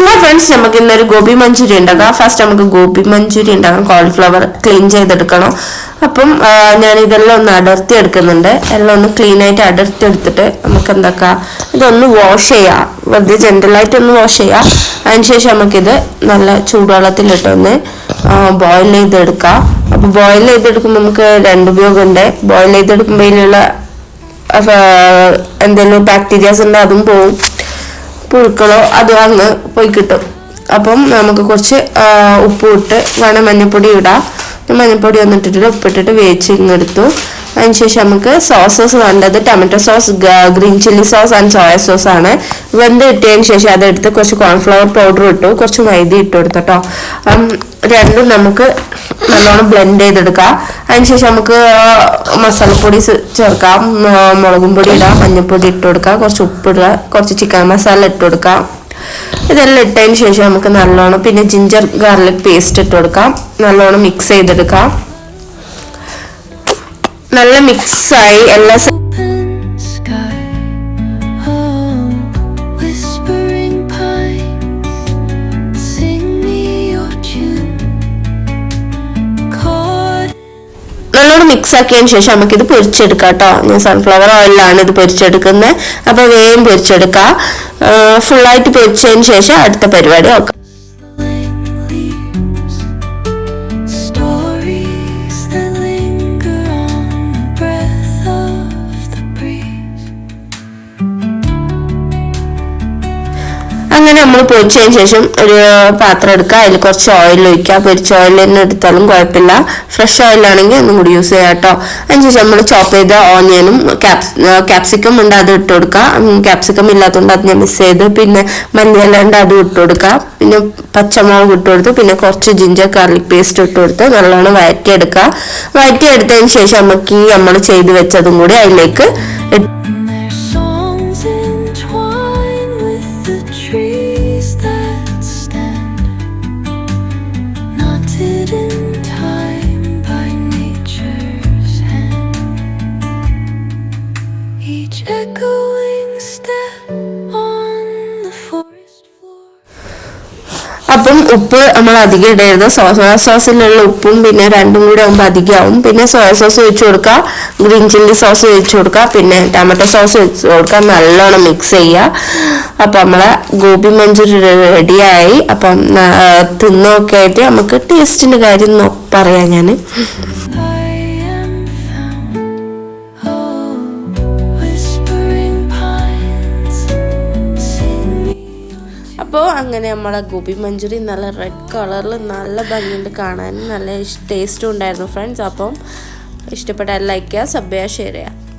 Friends, നമുക്ക് ഇന്നൊരു ഗോബി മഞ്ചൂരി ഉണ്ടാക്കാം. ഫസ്റ്റ് നമുക്ക് ഗോബി മഞ്ചൂരി ഉണ്ടാക്കാം. കോളിഫ്ലവർ ക്ലീൻ ചെയ്തെടുക്കണം. അപ്പം ഞാൻ ഇതെല്ലാം ഒന്ന് അടർത്തി എടുക്കുന്നുണ്ട്. എല്ലാം ഒന്ന് ക്ലീൻ ആയിട്ട് അടർത്തി എടുത്തിട്ട് നമുക്ക് എന്താക്കാം, ഇതൊന്ന് വാഷ് ചെയ്യാം. വെറുതെ ജനറലായിട്ട് ഒന്ന് വാഷ് ചെയ്യാം. അതിനുശേഷം നമുക്കിത് നല്ല ചൂടുവെള്ളത്തിലിട്ടൊന്ന് ബോയിൽ ചെയ്തെടുക്കാം. അപ്പോൾ ബോയിൽ ചെയ്തെടുക്കുമ്പോൾ നമുക്ക് രണ്ട് ഉപയോഗമുണ്ട്. ബോയിൽ ചെയ്തെടുക്കുമ്പോൾ ഇതിലുള്ള എന്തെങ്കിലും ബാക്ടീരിയാസ് ഉണ്ട്, അതും പോവും. പുഴുക്കളോ അത് അങ്ങ് പോയി കിട്ടും. അപ്പം നമുക്ക് കുറച്ച് ഉപ്പ് ഇട്ട് വേണം മഞ്ഞൾപ്പൊടി ഇടാം. മഞ്ഞൾപ്പൊടി ഒന്നിട്ടിട്ട് ഉപ്പിട്ടിട്ട് വേവിച്ച് ഇങ്ങെടുത്തു. അതിനുശേഷം നമുക്ക് സോസസ് വേണ്ടത് tomato sauce, green chilli sauce and soya sauce ആണ്. വെന്ത് ഇട്ടതിന് ശേഷം അതെടുത്ത് കുറച്ച് കോൺഫ്ലവർ പൗഡർ ഇട്ടു, കുറച്ച് മൈദ ഇട്ട് കൊടുത്തട്ടോ. രണ്ടും നമുക്ക് നല്ലോണം ബ്ലെൻഡ് ചെയ്തെടുക്കാം. അതിനുശേഷം നമുക്ക് മസാലപ്പൊടി ചേർക്കാം. മുളകും പൊടി ഇടാം, മഞ്ഞൾപ്പൊടി ഇട്ട് കൊടുക്കാം, കുറച്ച് ഉപ്പ് ഇടുക, കുറച്ച് ചിക്കൻ മസാല ഇട്ട് കൊടുക്കാം. ഇതെല്ലാം ഇട്ടതിന് ശേഷം നമുക്ക് നല്ലോണം പിന്നെ ജിഞ്ചർ ഗാർലിക് പേസ്റ്റ് ഇട്ട് കൊടുക്കാം. നല്ലോണം മിക്സ് ചെയ്തെടുക്കാം. നല്ല മിക്സായി എല്ലാ നല്ലോണം മിക്സ് ആക്കിയതിന് ശേഷം നമുക്കിത് പൊരിച്ചെടുക്കാം കേട്ടോ. ഞാൻ സൺഫ്ലവർ ഓയിലാണ് ഇത് പൊരിച്ചെടുക്കുന്നത്. അപ്പോൾ വേഗം പൊരിച്ചെടുക്കാം. ഫുള്ളായിട്ട് പൊരിച്ചതിന് ശേഷം അടുത്ത പരിപാടി നോക്കാം. അങ്ങനെ നമ്മൾ പൊരിച്ചതിന് ശേഷം ഒരു പാത്രം എടുക്കുക. അതിൽ കുറച്ച് ഓയിൽ ഒഴിക്കുക. പൊരിച്ച ഓയിൽ തന്നെ എടുത്താലും കുഴപ്പമില്ല. ഫ്രഷ് ഓയിലാണെങ്കിൽ ഒന്നും കൂടി യൂസ് ചെയ്യാം കേട്ടോ. അതിനുശേഷം നമ്മൾ ചോപ്പ് ചെയ്ത ഓനിയനും ക്യാപ്സിക്കം ഉണ്ട്, അത് ഇട്ട് കൊടുക്കുക. ക്യാപ്സിക്കം ഇല്ലാത്തതുകൊണ്ട് അത് ഞാൻ മിസ് ചെയ്ത്. പിന്നെ മല്ലിയില ഉണ്ട്, അത് ഇട്ട് കൊടുക്കുക. പിന്നെ പച്ചമുളക് ഇട്ട് കൊടുത്ത് പിന്നെ കുറച്ച് ജിഞ്ചർ ഗാർലിക് പേസ്റ്റ് ഇട്ട് കൊടുത്ത് നല്ലോണം വഴറ്റിയെടുക്കുക. വഴറ്റിയെടുത്തതിന് ശേഷം നമുക്ക് ഈ നമ്മൾ ചെയ്ത് വെച്ചതും കൂടി അതിലേക്ക് അപ്പം ഉപ്പ് നമ്മൾ അധികം ഇടരുത്. സോയ സോസിലുള്ള ഉപ്പും പിന്നെ രണ്ടും കൂടി ആകുമ്പോൾ അധികമാവും. പിന്നെ സോയ സോസ് ഒഴിച്ചു കൊടുക്കുക, ഗ്രീൻ ചില്ലി സോസ് ഒഴിച്ചു കൊടുക്കുക, പിന്നെ ടൊമാറ്റോ സോസ് ഒഴിച്ചു കൊടുക്കുക. നല്ലോണം മിക്സ് ചെയ്യുക. അപ്പം നമ്മളെ ഗോബി മഞ്ചൂരി റെഡിയായി. അപ്പം തിന്നൊക്കെ ആയിട്ട് നമുക്ക് ടേസ്റ്റിൻ്റെ കാര്യം പറയാം ഞാൻ. അപ്പോൾ അങ്ങനെ നമ്മളെ ഗോബി മഞ്ചൂരി നല്ല റെഡ് കളറിൽ നല്ല ഭംഗിയുണ്ട് കാണാൻ, നല്ല ടേസ്റ്റും ഉണ്ടായിരുന്നു ഫ്രണ്ട്സ്. അപ്പം ഇഷ്ടപ്പെട്ടാൽ ലൈക്ക് ചെയ്യുക, സബ് ചെയ്യുക, ഷെയർ ചെയ്യുക.